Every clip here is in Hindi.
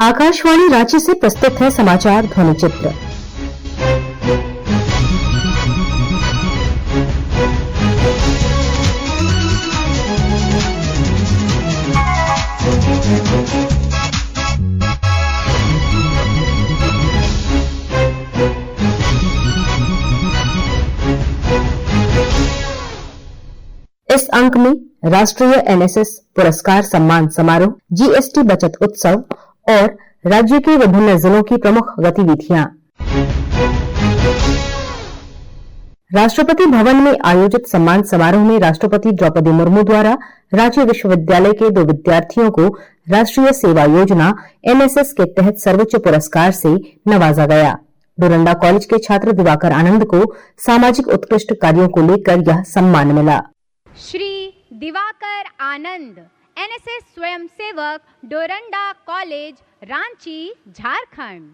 आकाशवाणी रांची से प्रस्तुत है समाचार ध्वनि चित्र। इस अंक में राष्ट्रीय एनएसएस पुरस्कार सम्मान समारोह, जीएसटी बचत उत्सव और राज्य के विभिन्न जिलों की प्रमुख गतिविधियां। राष्ट्रपति भवन में आयोजित सम्मान समारोह में राष्ट्रपति द्रौपदी मुर्मू द्वारा रांची विश्वविद्यालय के 2 विद्यार्थियों को राष्ट्रीय सेवा योजना एनएसएस के तहत सर्वोच्च पुरस्कार से नवाजा गया। डोरंडा कॉलेज के छात्र दिवाकर आनंद को सामाजिक उत्कृष्ट कार्यों को लेकर यह सम्मान मिला। श्री दिवाकर आनंद, एनएसएस स्वयंसेवक, डोरंडा कॉलेज, रांची, झारखंड।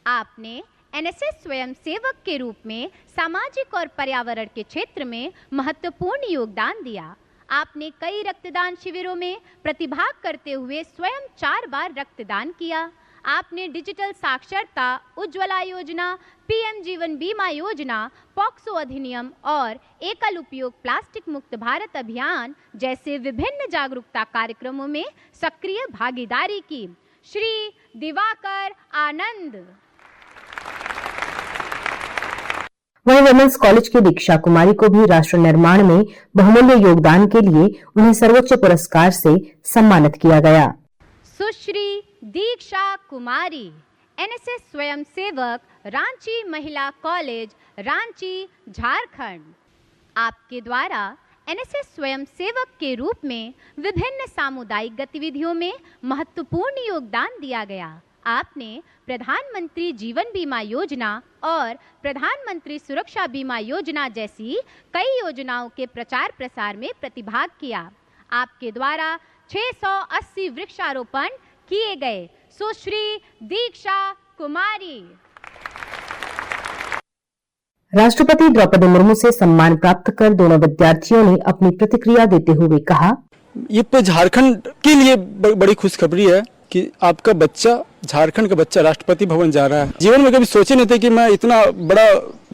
आपने एनएसएस स्वयंसेवक के रूप में सामाजिक और पर्यावरण के क्षेत्र में महत्वपूर्ण योगदान दिया। आपने कई रक्तदान शिविरों में प्रतिभाग करते हुए स्वयं 4 बार रक्तदान किया। आपने डिजिटल साक्षरता, उज्ज्वला योजना, पीएम जीवन बीमा योजना, पॉक्सो अधिनियम और एकल उपयोग प्लास्टिक मुक्त भारत अभियान जैसे विभिन्न जागरूकता कार्यक्रमों में सक्रिय भागीदारी की। श्री दिवाकर आनंद। वहीं वुमेन्स कॉलेज की दीक्षा कुमारी को भी राष्ट्र निर्माण में बहुमूल्य योगदान के लिए उन्हें सर्वोच्च पुरस्कार से सम्मानित किया गया। सुश्री दीक्षा कुमारी, एनएसएस स्वयंसेवक, रांची महिला कॉलेज, रांची, झारखंड। आपके द्वारा एनएसएस स्वयंसेवक के रूप में विभिन्न सामुदायिक गतिविधियों में महत्वपूर्ण योगदान दिया गया। आपने प्रधानमंत्री जीवन बीमा योजना और प्रधानमंत्री सुरक्षा बीमा योजना जैसी कई योजनाओं के प्रचार प्रसार में प्रतिभाग किया। आपके द्वारा 680 वृक्षारोपण किए गए। सुश्री दीक्षा कुमारी। राष्ट्रपति द्रौपदी मुर्मू से सम्मान प्राप्त कर दोनों विद्यार्थियों ने अपनी प्रतिक्रिया देते हुए कहा, ये झारखंड के लिए बड़ी खुशखबरी है कि आपका बच्चा, झारखंड का बच्चा राष्ट्रपति भवन जा रहा है। जीवन में कभी सोचे नहीं थे कि मैं इतना बड़ा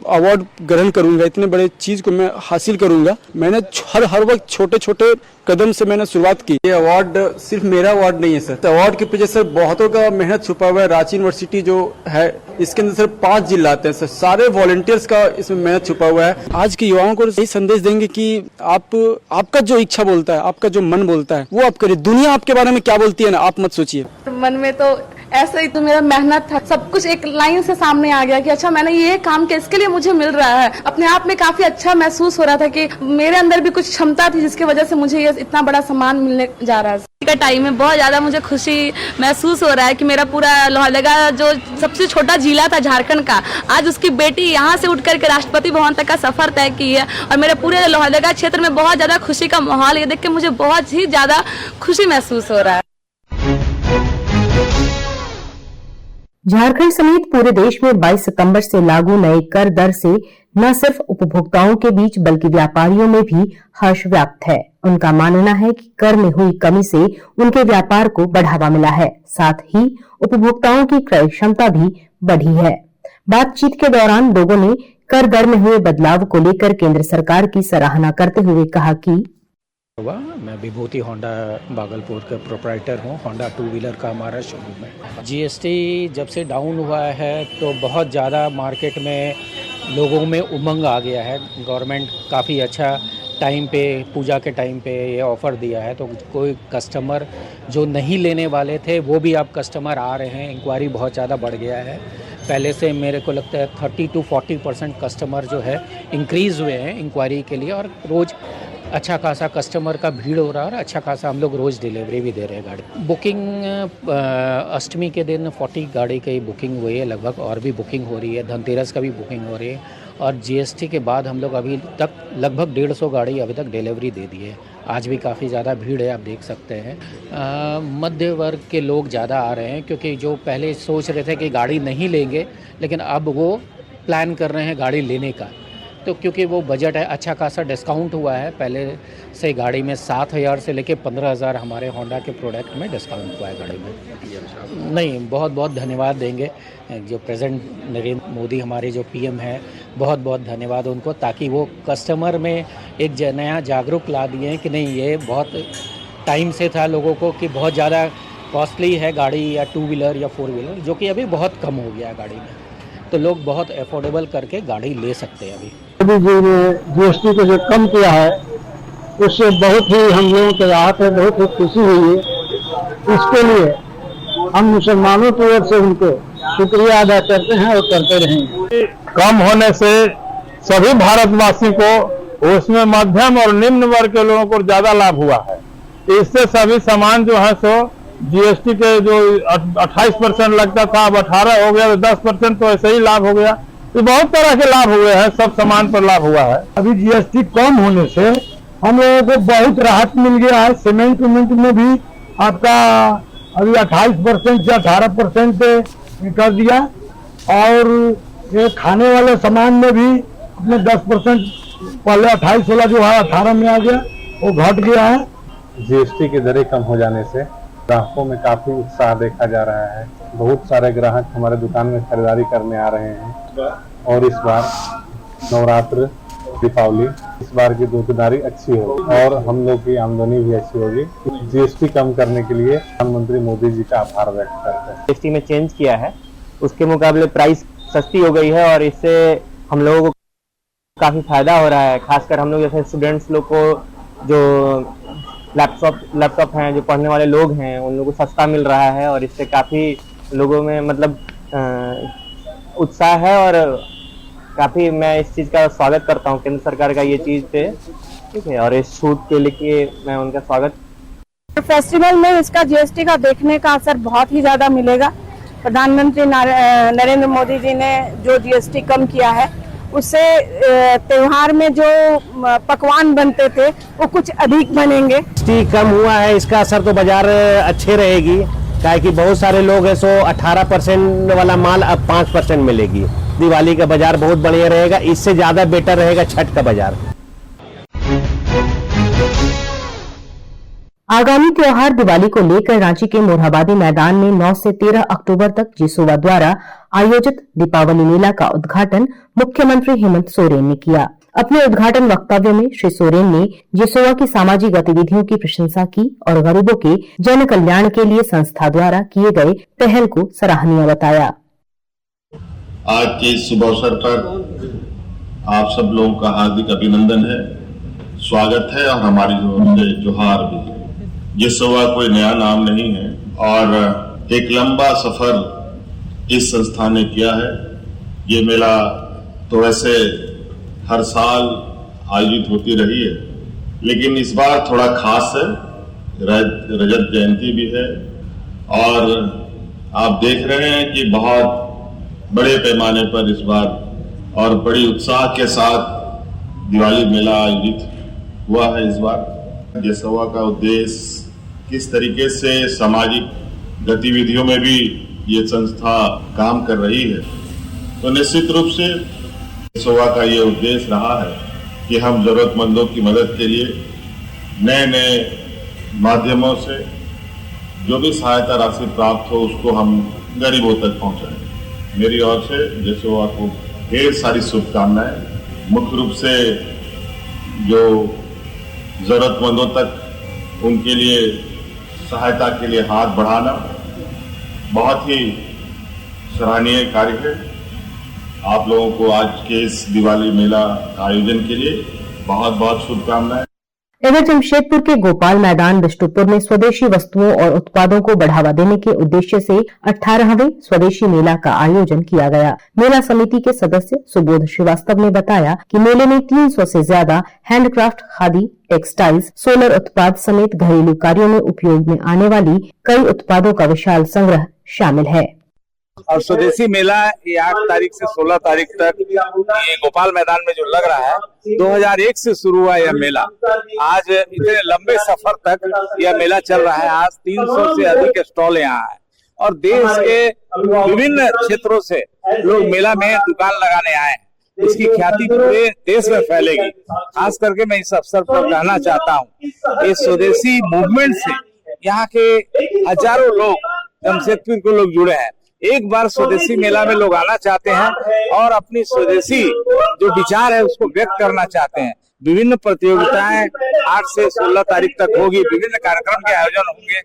अवार्ड ग्रहण करूंगा, इतने बड़े चीज को मैं हासिल करूंगा। मैंने हर वक्त छोटे छोटे कदम से मैंने शुरुआत की। ये अवार्ड सिर्फ मेरा अवार्ड नहीं है सर, अवार्ड के पीछे सर बहुतों का मेहनत छुपा हुआ है। रांची यूनिवर्सिटी जो है इसके अंदर सर 5 जिला आते हैं सर, सारे वॉलंटियर्स का इसमें मेहनत छुपा हुआ है। आज के युवाओं को यही संदेश देंगे कि आपका जो इच्छा बोलता है, आपका जो मन बोलता है वो आप करिए। दुनिया आपके बारे में क्या बोलती है ना, आप मत सोचिए। मन में तो ऐसा ही तो मेरा मेहनत था, सब कुछ एक लाइन से सामने आ गया कि अच्छा मैंने ये काम किया, इसके लिए मुझे मिल रहा है। अपने आप में काफी अच्छा महसूस हो रहा था कि मेरे अंदर भी कुछ क्षमता थी जिसकी वजह से मुझे ये इतना बड़ा सम्मान मिलने जा रहा है। का टाइम में बहुत ज्यादा मुझे खुशी महसूस हो रहा है कि मेरा पूरा लोहरदगा जो सबसे छोटा जिला था झारखंड का, आज उसकी बेटी यहाँ से उठ करके राष्ट्रपति भवन तक का सफर तय की है और मेरे पूरे लोहरदगा क्षेत्र में बहुत ज्यादा खुशी का माहौल, ये देख के मुझे बहुत ही ज्यादा खुशी महसूस हो रहा है। झारखंड समेत पूरे देश में 22 सितंबर से लागू नए कर दर से न सिर्फ उपभोक्ताओं के बीच बल्कि व्यापारियों में भी हर्ष व्याप्त है। उनका मानना है कि कर में हुई कमी से उनके व्यापार को बढ़ावा मिला है, साथ ही उपभोक्ताओं की क्रय क्षमता भी बढ़ी है। बातचीत के दौरान लोगों ने कर दर में हुए बदलाव को लेकर केंद्र सरकार की सराहना करते हुए कहा कि मैं विभूति होंडा भागलपुर का प्रोप्राइटर हूँ। होंडा 2 व्हीलर का हमारा शोरूम है। जीएसटी जब से डाउन हुआ है तो बहुत ज़्यादा मार्केट में लोगों में उमंग आ गया है। गवर्नमेंट काफ़ी अच्छा टाइम पे, पूजा के टाइम पे ये ऑफ़र दिया है, तो कोई कस्टमर जो नहीं लेने वाले थे वो भी अब कस्टमर आ रहे हैं। इंक्वायरी बहुत ज़्यादा बढ़ गया है। पहले से मेरे को लगता है 30 to 40% कस्टमर जो है इंक्रीज़ हुए हैं इंक्वायरी के लिए, और रोज़ अच्छा खासा कस्टमर का भीड़ हो रहा है और अच्छा खासा हम लोग रोज़ डिलीवरी भी दे रहे हैं गाड़ी। बुकिंग अष्टमी के दिन 40 गाड़ी की बुकिंग हुई है लगभग, और भी बुकिंग हो रही है। धनतेरस का भी बुकिंग हो रही है, और जीएसटी के बाद हम लोग अभी तक लगभग 150 गाड़ी अभी तक डिलीवरी दे दी है। आज भी काफ़ी ज़्यादा भीड़ है, आप देख सकते हैं। मध्य वर्ग के लोग ज़्यादा आ रहे हैं, क्योंकि जो पहले सोच रहे थे कि गाड़ी नहीं लेंगे, लेकिन अब वो प्लान कर रहे हैं गाड़ी लेने का। तो क्योंकि वो बजट है, अच्छा खासा डिस्काउंट हुआ है। पहले से गाड़ी में 7,000 से लेके 15,000 हमारे होंडा के प्रोडक्ट में डिस्काउंट हुआ है गाड़ी में। नहीं, बहुत बहुत धन्यवाद देंगे जो प्रेजेंट नरेंद्र मोदी हमारे जो पीएम हैं, बहुत बहुत धन्यवाद उनको, ताकि वो कस्टमर में एक नया जागरूक ला दिए हैं कि नहीं, ये बहुत टाइम से था लोगों को कि बहुत ज़्यादा कॉस्टली है गाड़ी या 2 व्हीलर या 4 व्हीलर, जो कि अभी बहुत कम हो गया है गाड़ी में, तो लोग बहुत अफोर्डेबल करके गाड़ी ले सकते हैं। अभी मोदी जी ने जीएसटी को जो कम किया है उससे बहुत ही हम लोगों के राहत है, बहुत ही खुशी हुई है। इसके लिए हम मुसलमानों की ओर से उनको शुक्रिया अदा करते हैं और करते रहेंगे। कम होने से सभी भारतवासी को, उसमें मध्यम और निम्न वर्ग के लोगों को ज्यादा लाभ हुआ है। इससे सभी सामान जो है सो जीएसटी के जो 28% लगता था अब 18 हो गया, तो 10% तो ऐसे ही लाभ हो गया। तो बहुत तरह के लाभ हुए हैं, सब सामान पर लाभ हुआ है। अभी जीएसटी कम होने से हम लोगों को बहुत राहत मिल गया है। सीमेंट में भी आपका अभी 28% से 18% कर दिया, और ये खाने वाले सामान में भी अपने 10%, पहले 28 वाला जो है 18 में आ गया, वो घट गया है। जीएसटी की दरें कम हो जाने से ग्राहकों में काफी उत्साह देखा जा रहा है। बहुत सारे ग्राहक हमारे दुकान में खरीदारी करने आ रहे हैं, और इस बार नवरात्र, दीपावली, इस बार की दुकानदारी अच्छी होगी और हम लोग की आमदनी भी अच्छी होगी। जीएसटी कम करने के लिए प्रधानमंत्री मोदी जी का आभार व्यक्त करते हैं। जीएसटी में चेंज किया है, उसके मुकाबले प्राइस सस्ती हो गई है, और इससे हम लोगों को काफी फायदा हो रहा है। खासकर हम लोग जैसे स्टूडेंट्स लोग को, जो लैपटॉप हैं, जो पढ़ने वाले लोग हैं, उन लोगों को सस्ता मिल रहा है, और इससे काफी लोगों में मतलब उत्साह है, और काफी मैं इस चीज का स्वागत करता हूँ केंद्र सरकार का ये चीज पे, ठीक है, और इस छूट के लिए मैं उनका स्वागत। फेस्टिवल में इसका जीएसटी का देखने का असर बहुत ही ज्यादा मिलेगा। प्रधानमंत्री नरेंद्र मोदी जी ने जो जीएसटी कम किया है, उससे त्योहार में जो पकवान बनते थे वो कुछ अधिक बनेंगे। जीएसटी कम हुआ है, इसका असर तो बाजार अच्छे रहेगी, काहे कि बहुत सारे लोग हैं सो 18% वाला माल अब 5% मिलेगी। दिवाली का बाजार बहुत बढ़िया रहेगा, इससे ज्यादा बेटर रहेगा छठ का बाजार। आगामी त्योहार दिवाली को लेकर रांची के मोरहाबादी मैदान में 9 से 13 अक्टूबर तक जेसोवा द्वारा आयोजित दीपावली मेला का उद्घाटन मुख्यमंत्री हेमंत सोरेन ने किया। अपने उद्घाटन वक्तव्य में श्री सोरेन ने जेसोवा की सामाजिक गतिविधियों की प्रशंसा की और गरीबों के जन कल्याण के लिए संस्था द्वारा किए गए पहल को सराहनीय बताया। आज के इस शुभ अवसर पर आप सब लोगों का हार्दिक अभिनंदन है, स्वागत है, और हमारी ओर से जोहार भी है। जेसोवा कोई नया नाम नहीं है, और एक लंबा सफर इस संस्था ने किया है। ये मेला तो वैसे हर साल आयोजित होती रही है, लेकिन इस बार थोड़ा खास है, रजत जयंती भी है, और आप देख रहे हैं कि बहुत बड़े पैमाने पर इस बार और बड़ी उत्साह के साथ दिवाली मेला आयोजित हुआ है। इस बार जेसोवा का उद्देश्य किस तरीके से सामाजिक गतिविधियों में भी ये संस्था काम कर रही है, तो निश्चित रूप से जेसोवा का ये उद्देश्य रहा है कि हम जरूरतमंदों की मदद के लिए नए नए माध्यमों से जो भी सहायता राशि प्राप्त हो उसको हम गरीबों तक पहुंचाएं। मेरी ओर से जेसोवा को ढेर सारी शुभकामनाएं। मुख्य रूप से जो जरूरतमंदों तक उनके लिए सहायता के लिए हाथ बढ़ाना बहुत ही सराहनीय कार्य है। आप लोगों को आज के इस दिवाली मेला आयोजन के लिए बहुत बहुत शुभकामनाएं। इधर जमशेदपुर के गोपाल मैदान बिष्टुपुर में स्वदेशी वस्तुओं और उत्पादों को बढ़ावा देने के उद्देश्य से 18वें स्वदेशी मेला का आयोजन किया गया। मेला समिति के सदस्य सुबोध श्रीवास्तव ने बताया कि मेले में 300 से ज्यादा हैंडक्राफ्ट, खादी, टेक्सटाइल्स, सोलर उत्पाद समेत घरेलू कार्यों में उपयोग में आने वाली कई उत्पादों का विशाल संग्रह शामिल है। और स्वदेशी मेला ये 8 तारीख से 16 तारीख तक ये गोपाल मैदान में जो लग रहा है, 2001 से शुरू हुआ यह मेला। आज इतने लंबे सफर तक यह मेला चल रहा है। आज 300 से अधिक स्टॉल यहाँ है, और देश के विभिन्न क्षेत्रों से लोग मेला में दुकान लगाने आए हैं। इसकी ख्याति पूरे देश में फैलेगी। खास करके मैं इस अवसर पर कहना चाहता हूँ, इस स्वदेशी मूवमेंट से यहाँ के हजारों लोग जमशेदपुर को लोग जुड़े हैं। एक बार स्वदेशी मेला में लोग आना चाहते हैं और अपनी स्वदेशी जो विचार है उसको व्यक्त करना चाहते हैं। विभिन्न प्रतियोगिताएं 8 से 16 तारीख तक होगी, विभिन्न कार्यक्रम के आयोजन होंगे।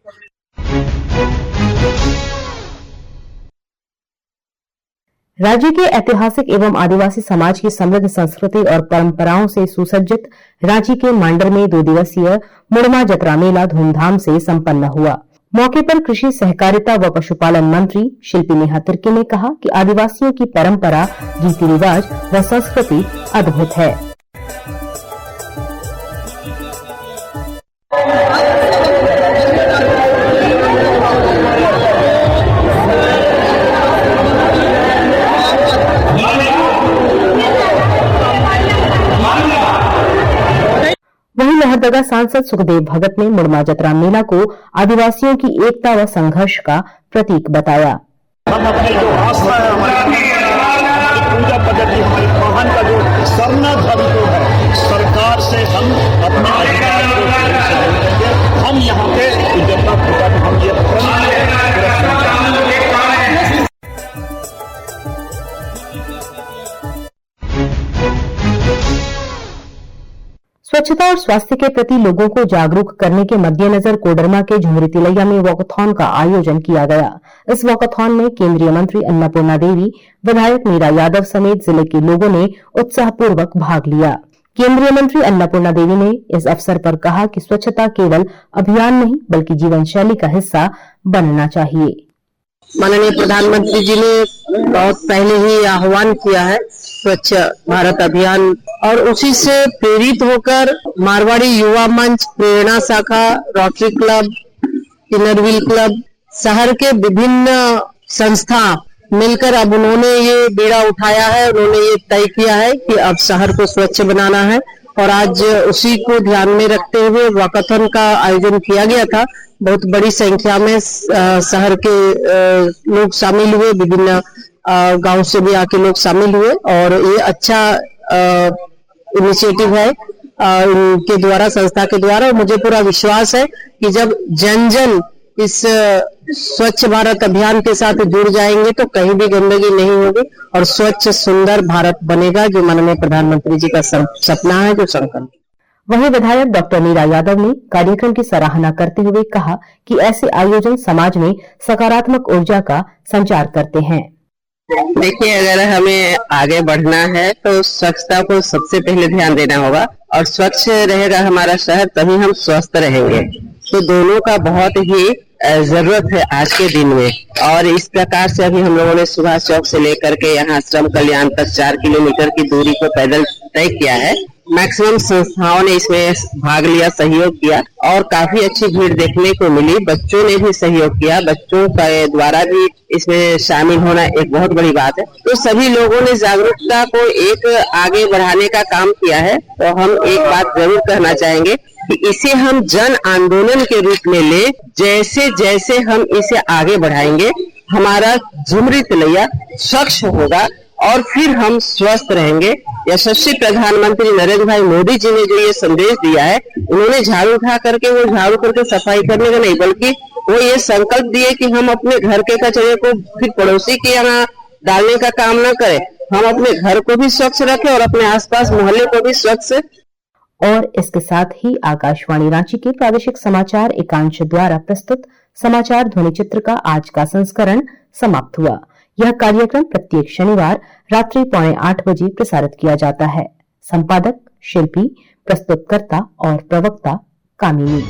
राज्य के ऐतिहासिक एवं आदिवासी समाज की समृद्ध संस्कृति और परंपराओं से सुसज्जित रांची के मांडर में 2 दिवसीय मुड़मा जतरा मेला धूमधाम से संपन्न हुआ। मौके पर कृषि सहकारिता व पशुपालन मंत्री शिल्पी नेहा तिर्की ने कहा कि आदिवासियों की परंपरा, रीति रिवाज व संस्कृति अद्भुत है। वहीं लोहरदगा सांसद सुखदेव भगत ने मुड़मा जतरा मेला को आदिवासियों की एकता व संघर्ष का प्रतीक बताया। हम अपने जो आस्था है, हमारी पूजा पद्धति, हमारी वाहन का जो सरना धर्म को है, सरकार से हम अपने अधिकार को हम यहाँ पे जनता पूजा में हम ये स्वच्छता और स्वास्थ्य के प्रति लोगों को जागरूक करने के मद्देनजर कोडरमा के झुमरी तिलैया में वॉकथॉन का आयोजन किया गया। इस वॉकथॉन में केंद्रीय मंत्री अन्नपूर्णा देवी, विधायक मीरा यादव समेत जिले के लोगों ने उत्साहपूर्वक भाग लिया। केंद्रीय मंत्री अन्नपूर्णा देवी ने इस अवसर पर कहा कि स्वच्छता केवल अभियान नहीं बल्कि जीवन शैली का हिस्सा बनना चाहिए। माननीय प्रधानमंत्री जी ने बहुत पहले ही आह्वान किया है स्वच्छ भारत अभियान, और उसी से प्रेरित होकर मारवाड़ी युवा मंच, प्रेरणा शाखा, रोटरी क्लब, इनरव्हील क्लब, शहर के विभिन्न संस्था मिलकर अब उन्होंने ये बीड़ा उठाया है। उन्होंने ये तय किया है कि अब शहर को स्वच्छ बनाना है, और आज उसी को ध्यान में रखते हुए वॉकथॉन का आयोजन किया गया था। बहुत बड़ी संख्या में शहर के लोग शामिल हुए, विभिन्न गांव से भी आके लोग शामिल हुए, और ये अच्छा इनिशिएटिव है इनके द्वारा, संस्था के द्वारा। और मुझे पूरा विश्वास है कि जब जन जन इस स्वच्छ भारत अभियान के साथ जुड़ जाएंगे तो कहीं भी गंदगी नहीं होगी और स्वच्छ सुंदर भारत बनेगा, जो माननीय प्रधानमंत्री जी का सपना है, जो संकल्प। वहीं विधायक डॉक्टर मीरा यादव ने कार्यक्रम की सराहना करते हुए कहा कि ऐसे आयोजन समाज में सकारात्मक ऊर्जा का संचार करते हैं। देखिए, अगर हमें आगे बढ़ना है तो स्वच्छता को सबसे पहले ध्यान देना होगा, और स्वच्छ रहेगा हमारा शहर तभी हम स्वस्थ रहेंगे। तो दोनों का बहुत ही जरूरत है आज के दिन में। और इस प्रकार से अभी हम लोगों ने सुभाष चौक से लेकर के यहाँ श्रम कल्याण तक 4 किलोमीटर की दूरी को पैदल तय किया है। मैक्सिमम संस्थाओं ने इसमें भाग लिया, सहयोग किया, और काफी अच्छी भीड़ देखने को मिली। बच्चों ने भी सहयोग किया, बच्चों के द्वारा भी इसमें शामिल होना एक बहुत बड़ी बात है। तो सभी लोगों ने जागरूकता को एक आगे बढ़ाने का काम किया है। तो हम एक बात जरूर कहना चाहेंगे कि इसे हम जन आंदोलन के रूप में ले, जैसे जैसे हम इसे आगे बढ़ाएंगे हमारा झुमरी तिलैया स्वच्छ होगा और फिर हम स्वस्थ रहेंगे। यशस्वी प्रधानमंत्री नरेंद्र भाई मोदी जी ने जो ये संदेश दिया है, उन्होंने झाड़ू उठा करके वो झाड़ू करके सफाई करने का नहीं, बल्कि वो ये संकल्प दिए कि हम अपने घर के कचरे को फिर पड़ोसी के यहाँ डालने का काम न करें, हम अपने घर को भी स्वच्छ रखें और अपने आसपास मोहल्ले को भी स्वच्छ। और इसके साथ ही आकाशवाणी रांची के प्रादेशिक समाचार एकांश द्वारा प्रस्तुत समाचार ध्वनि चित्र का आज का संस्करण समाप्त हुआ। यह कार्यक्रम प्रत्येक शनिवार रात्रि 7:45 बजे प्रसारित किया जाता है। संपादक शिल्पी, प्रस्तुतकर्ता और प्रवक्ता कामिनी।